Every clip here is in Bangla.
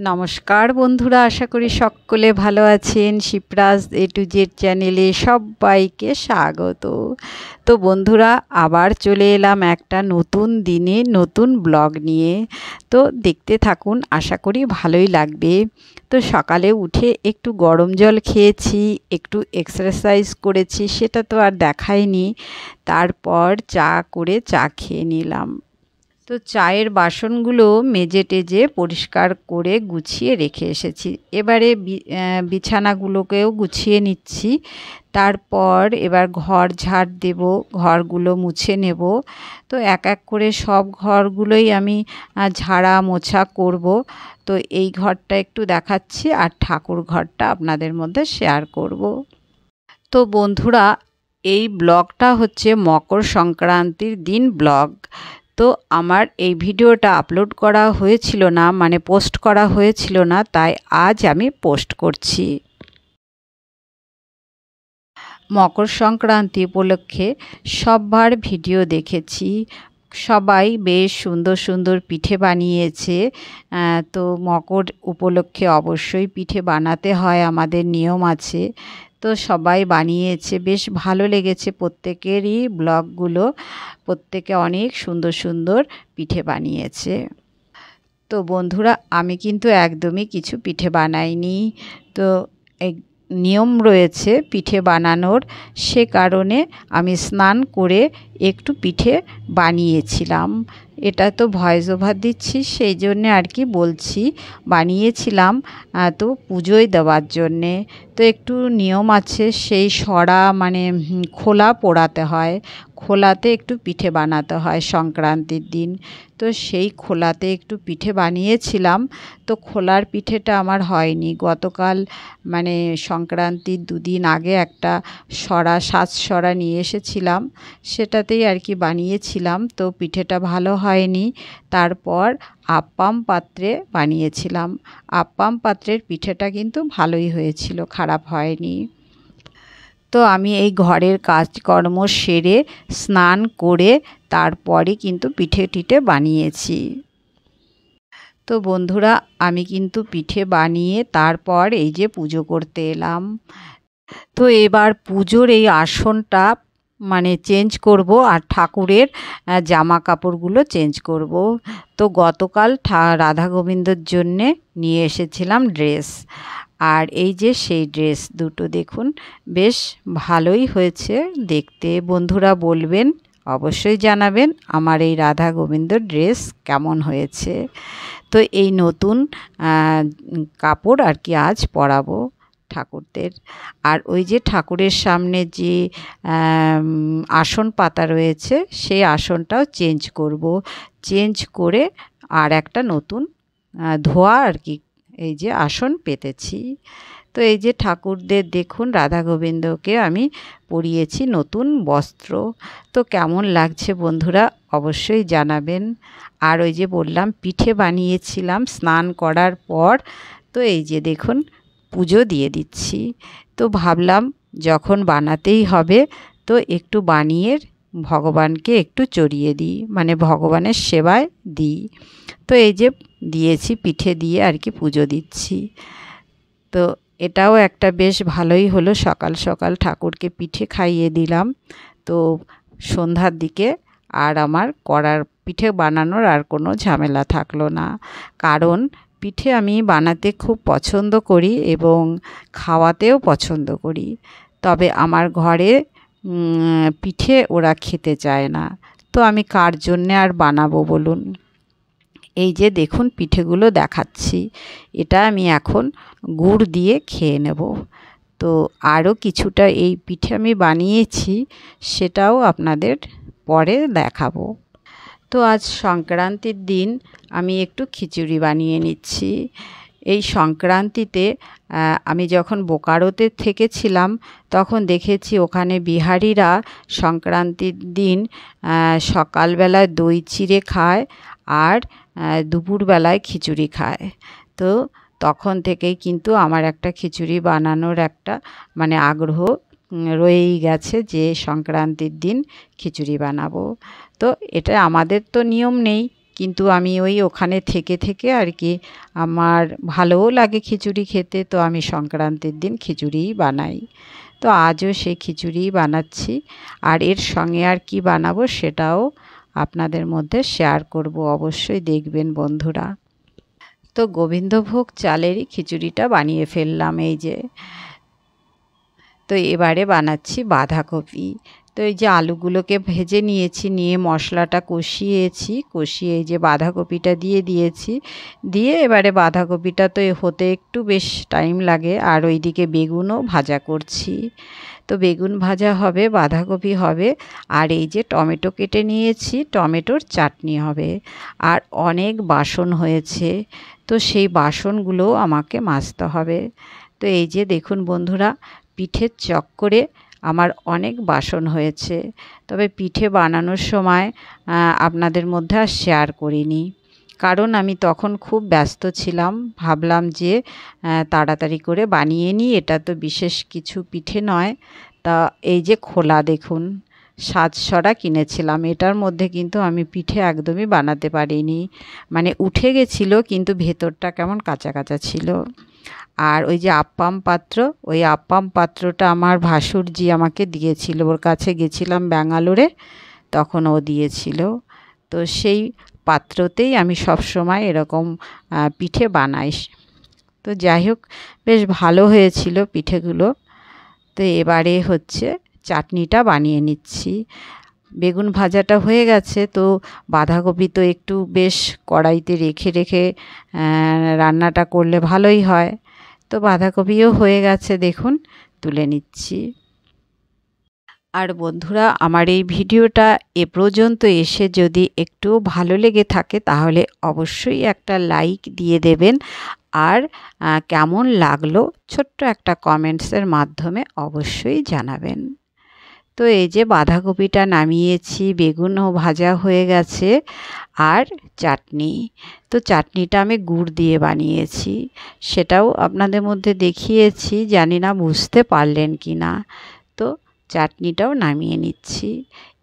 নমস্কার বন্ধুরা, আশা করি সকলে ভালো আছেন। শিপ্রাজ এ টু জেড চ্যানেলে সবাইকে স্বাগত। তো বন্ধুরা, আবার চলে এলাম একটা নতুন দিনে নতুন ব্লগ নিয়ে। তো দেখতে থাকুন, আশা করি ভালোই লাগবে। তো সকালে উঠে একটু গরম জল খেয়েছি, একটু এক্সারসাইজ করেছি, সেটা তো আর দেখাইনি। তারপর চা খেয়ে নিলাম। তো চায়ের বাসনগুলো মেজে টেজে পরিষ্কার করে গুছিয়ে রেখে এসেছি। এবারে বিছানাগুলোকেও গুছিয়ে নিচ্ছি। তারপর এবার ঘর ঝাড় দেব, ঘরগুলো মুছে নেব। তো এক এক করে সব ঘরগুলোই আমি ঝাড়া মোছা করব। তো এই ঘরটা একটু দেখাচ্ছি, আর ঠাকুর ঘরটা আপনাদের মধ্যে শেয়ার করব। তো বন্ধুরা, এই ব্লগটা হচ্ছে মকর সংক্রান্তির দিন ব্লগ। তো আমার এই ভিডিওটা আপলোড করা হয়েছিল না, মানে পোস্ট করা হয়েছিল না, তাই আজ আমি পোস্ট করছি। মকর সংক্রান্তি উপলক্ষে সবার ভিডিও দেখেছি, সবাই বেশ সুন্দর সুন্দর পিঠে বানিয়েছে। তো মকর উপলক্ষে অবশ্যই পিঠে বানাতে হয়, আমাদের নিয়ম আছে। তো সবাই বানিয়েছে, বেশ ভালো লেগেছে প্রত্যেকেরই ব্লগগুলো। প্রত্যেকে অনেক সুন্দর সুন্দর পিঠে বানিয়েছে। তো বন্ধুরা, আমি কিন্তু একদমই কিছু পিঠে বানাইনি। তো নিয়ম রয়েছে পিঠে বানানোর, সে কারণে আমি স্নান করে একটু পিঠে বানিয়েছিলাম। এটা তো ভয়েস ওভার দিচ্ছি, সেই জন্যে আর কি বলছি। বানিয়েছিলাম তো পুজোয় দেওয়ার জন্যে। তো একটু নিয়ম আছে, সেই সরা মানে খোলা পোড়াতে হয়, খোলাতে একটু পিঠে বানাতে হয় সংক্রান্তির দিন। তো সেই খোলাতে একটু পিঠে বানিয়েছিলাম। তো খোলার পিঠেটা আমার হয়নি। গতকাল মানে সংক্রান্তির দুদিন আগে একটা সাজ সরা নিয়ে এসেছিলাম, সেটাতেই আর কি বানিয়েছিলাম। তো পিঠেটা ভালো হয়নি। তারপর আপ্পাম পাত্রে বানিয়েছিলাম। আপ্পাম পাত্রের পিঠেটা কিন্তু ভালোই হয়েছিল, খারাপ হয়নি। তো আমি এই ঘরের কাজকর্ম সেরে স্নান করে তারপরে কিন্তু পিঠে বানিয়েছি। তো বন্ধুরা, আমি কিন্তু পিঠে বানিয়ে তারপর এই যে পুজো করতে এলাম। তো এবার পুজোর এই আসনটা মানে চেঞ্জ করব, আর ঠাকুরের জামা কাপড়গুলো চেঞ্জ করব। তো গতকাল রাধা গোবিন্দর জন্যে নিয়ে এসেছিলাম ড্রেস, আর এই যে সেই ড্রেস দুটো দেখুন, বেশ ভালোই হয়েছে দেখতে। বন্ধুরা বলবেন, অবশ্যই জানাবেন আমার এই রাধা গোবিন্দর ড্রেস কেমন হয়েছে। তো এই নতুন কাপড় আর কি আজ পরাবো ঠাকুরদের। আর ওই যে ঠাকুরের সামনে যে আসন পাতা রয়েছে, সেই আসনটাও চেঞ্জ করব। চেঞ্জ করে আর একটা নতুন ধোয়া আর কি এই যে আসন পেতেছি। তো এই যে ঠাকুরদের দেখুন, রাধা গোবিন্দকে আমি পরিয়েছি নতুন বস্ত্র। তো কেমন লাগছে বন্ধুরা অবশ্যই জানাবেন। আর ওই যে বললাম পিঠে বানিয়েছিলাম স্নান করার পর। তো এই যে দেখুন পুজো দিয়ে দিচ্ছি। তো ভাবলাম যখন বানাতেই হবে, তো একটু বানিয়ে ভগবানকে একটু চড়িয়ে দিই, মানে ভগবানের সেবায় দিই। তো এই যে দিয়েছি, পিঠে দিয়ে আর কি পুজো দিচ্ছি। তো এটাও একটা বেশ ভালোই হলো, সকাল সকাল ঠাকুরকে পিঠে খাইয়ে দিলাম। তো সন্ধ্যার দিকে আর আমার পিঠে বানানোর আর কোনো ঝামেলা থাকলো না। কারণ পিঠে আমি বানাতে খুব পছন্দ করি এবং খাওয়াতেও পছন্দ করি। তবে আমার ঘরে পিঠে ওরা খেতে চায় না। তো আমি কার জন্যে আর বানাবো বলুন। এই যে দেখুন পিঠেগুলো দেখাচ্ছি, এটা আমি এখন গুড় দিয়ে খেয়ে নেব। তো আরও কিছুটা এই পিঠে আমি বানিয়েছি, সেটাও আপনাদের পরে দেখাবো। তো আজ সংক্রান্তির দিন আমি একটু খিচুড়ি বানিয়ে নিচ্ছি। এই সংক্রান্তিতে আমি যখন বোকারোতে থেকেছিলাম, তখন দেখেছি ওখানে বিহারিরা সংক্রান্তির দিন সকালবেলায় দই চিড়ে খায়, আর দুপুরবেলায় খিচুড়ি খায়। তো তখন থেকেই কিন্তু আমার একটা খিচুড়ি বানানোর একটা মানে আগ্রহ রয়েই গেছে, যে সংক্রান্তির দিন খিচুড়ি বানাবো। তো এটা আমাদের তো নিয়ম নেই, কিন্তু আমি ওই ওখানে থেকে থেকে আর কি আমার ভালোও লাগে খিচুড়ি খেতে, তো আমি সংক্রান্তির দিন খিচুড়িই বানাই। তো আজও সেই খিচুড়িই বানাচ্ছি। আর এর সঙ্গে আর কি বানাবো সেটাও আপনাদের মধ্যে শেয়ার করব, অবশ্যই দেখবেন বন্ধুরা। তো গোবিন্দভোগ চালেরই খিচুড়িটা বানিয়ে ফেললাম এই যে। তো এবারে বানাচ্ছি বাঁধাকপি। তো এই যে আলুগুলোকে ভেজে নিয়েছি, নিয়ে মশলাটা কষিয়েছি, কষিয়ে এই যে বাঁধাকপিটা দিয়ে দিয়েছি। দিয়ে এবারে বাঁধাকপিটা তো হতে একটু বেশ টাইম লাগে, আর ওইদিকে বেগুনও ভাজা করছি। তো বেগুন ভাজা হবে, বাঁধাকপি হবে, আর এই যে টমেটো কেটে নিয়েছি, টমেটোর চাটনি হবে। আর অনেক বাসন হয়েছে, তো সেই বাসনগুলোও আমাকে মাজতে হবে। তো এই যে দেখুন বন্ধুরা, পিঠের চক্করে আমার অনেক বাসন হয়েছে, তবে পিঠে বানানোর সময় আপনাদের মধ্যে আর শেয়ার করিনি, কারণ আমি তখন খুব ব্যস্ত ছিলাম। ভাবলাম যে তাড়াতাড়ি করে বানিয়ে নিই, এটা তো বিশেষ কিছু পিঠে নয়। তা এই যে খোলা দেখুন, সাজসরা কিনেছিলাম, এটার মধ্যে কিন্তু আমি পিঠে একদমই বানাতে পারিনি, মানে উঠে গেছিলো কিন্তু ভেতরটা কেমন কাঁচা কাঁচা ছিল। আর ওই যে আপ্পাম পাত্র, ওই আপ্পাম পাত্রটা আমার ভাসুরজি আমাকে দিয়েছিল, ওর কাছে গেছিলাম ব্যাঙ্গালোরে, তখন ও দিয়েছিল। তো সেই পাত্রতেই আমি সব সময় এরকম পিঠে বানাই। তো যাই হোক, বেশ ভালো হয়েছিল পিঠেগুলো। তো এবারে হচ্ছে চাটনিটা বানিয়ে নিচ্ছি। বেগুন ভাজাটা হয়ে গেছে, তো বাঁধাকপি তো একটু বেশ কড়াইতে রেখে রেখে রান্নাটা করলে ভালোই হয়। তো বাঁধাকপিও হয়ে গেছে দেখুন, তুলে নিচ্ছি। আর বন্ধুরা, আমার এই ভিডিওটা এ পর্যন্ত এসে যদি একটু ভালো লেগে থাকে তাহলে অবশ্যই একটা লাইক দিয়ে দেবেন, আর কেমন লাগলো ছোট্ট একটা কমেন্টসের মাধ্যমে অবশ্যই জানাবেন। তো এই যে বাঁধাকপিটা নামিয়েছি, বেগুনও ভাজা হয়ে গেছে, আর চাটনি। তো চাটনিটা আমি গুড় দিয়ে বানিয়েছি, সেটাও আপনাদের মধ্যে দেখিয়েছি, জানি না বুঝতে পারলেন কি না। তো চাটনিটাও নামিয়ে নিচ্ছি।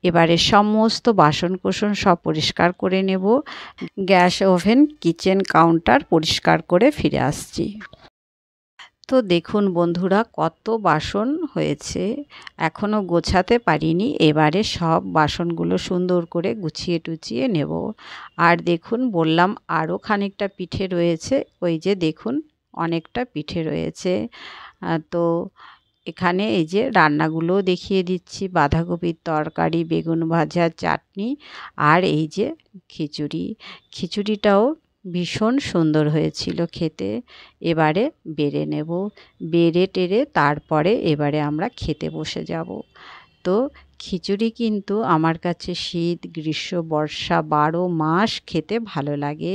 এবারে সমস্ত বাসনকোসন সব পরিষ্কার করে নেব, গ্যাস ওভেন কিচেন কাউন্টার পরিষ্কার করে ফিরে আসছি। তো দেখুন বন্ধুরা, কত বাসন হয়েছে, এখনও গোছাতে পারিনি। এবারে সব বাসনগুলো সুন্দর করে গুছিয়ে টুচিয়ে নেব। আর দেখুন, বললাম আরও খানিকটা পিঠে রয়েছে, ওই যে দেখুন অনেকটা পিঠে রয়েছে। তো এখানে এই যে রান্নাগুলোও দেখিয়ে দিচ্ছি, বাঁধাকপির তরকারি, বেগুন ভাজা, চাটনি, আর এই যে খিচুড়ি। খিচুড়িটাও ভীষণ সুন্দর হয়েছিল খেতে। এবারে বেড়ে নেব, বেড়ে টেড়ে তারপরে এবারে আমরা খেতে বসে যাব। তো খিচুড়ি কিন্তু আমার কাছে শীত, গ্রীষ্ম, বর্ষা 12 মাস খেতে ভালো লাগে।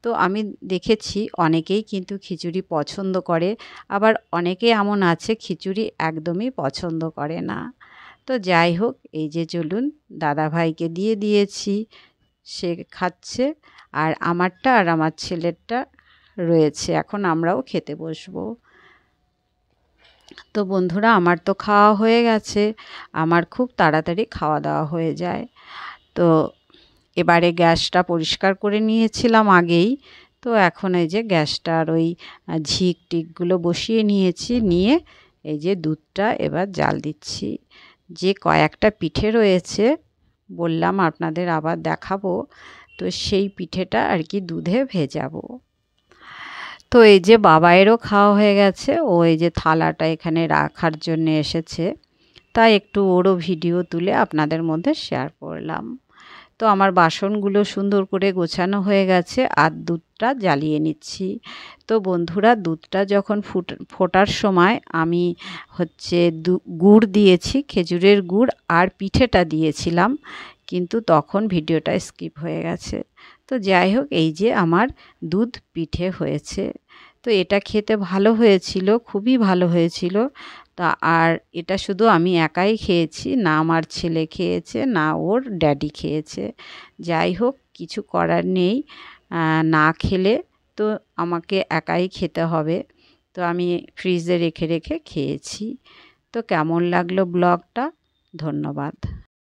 তো আমি দেখেছি অনেকেই কিন্তু খিচুড়ি পছন্দ করে, আবার অনেকে এমন আছে খিচুড়ি একদমই পছন্দ করে না। তো যাই হোক, এই যে চলুন, দাদাভাইকে দিয়ে দিয়েছি, সে খাচ্ছে, আর আমারটা আর আমার ছেলেরটা রয়েছে, এখন আমরাও খেতে বসবো। তো বন্ধুরা, আমার তো খাওয়া হয়ে গেছে, আমার খুব তাড়াতাড়ি খাওয়া দাওয়া হয়ে যায়। তো এবারে গ্যাসটা পরিষ্কার করে নিয়েছিলাম আগেই, তো এখন এই যে গ্যাসটার ওই ঝিক টিকগুলো বসিয়ে নিয়েছি, নিয়ে এই যে দুধটা এবার জাল দিচ্ছি। যে কয়েকটা পিঠে রয়েছে বললাম আপনাদের আবার দেখাবো, তো সেই পিঠেটা আর কি দুধে ভেজাবো। তো এই যে বাবাইয়েরও খাওয়া হয়ে গেছে, ও এই যে থালাটা এখানে রাখার জন্য এসেছে, তাই একটু ওরও ভিডিও তুলে আপনাদের মধ্যে শেয়ার করলাম। তো আমার বাসনগুলো সুন্দর করে গোছানো হয়ে গেছে, আর দুধটা জ্বালিয়ে নিচ্ছি। তো বন্ধুরা, দুধটা যখন ফোটার সময় আমি হচ্ছে গুড় দিয়েছি, খেজুরের গুড়, আর পিঠেটা দিয়েছিলাম, কিন্তু তখন ভিডিওটা স্কিপ হয়ে গেছে। তো যাই হোক, এই যে আমার দুধ পিঠে হয়েছে। তো এটা খেতে ভালো হয়েছিল, খুবই ভালো হয়েছিল। তা আর এটা শুধু আমি একাই খেয়েছি, না আমার ছেলে খেয়েছে, না ওর ড্যাডি খেয়েছে। যাই হোক, কিছু করার নেই, না খেলে তো আমাকে একাই খেতে হবে। তো আমি ফ্রিজে রেখে রেখে খেয়েছি। তো কেমন লাগলো ব্লগটা? ধন্যবাদ।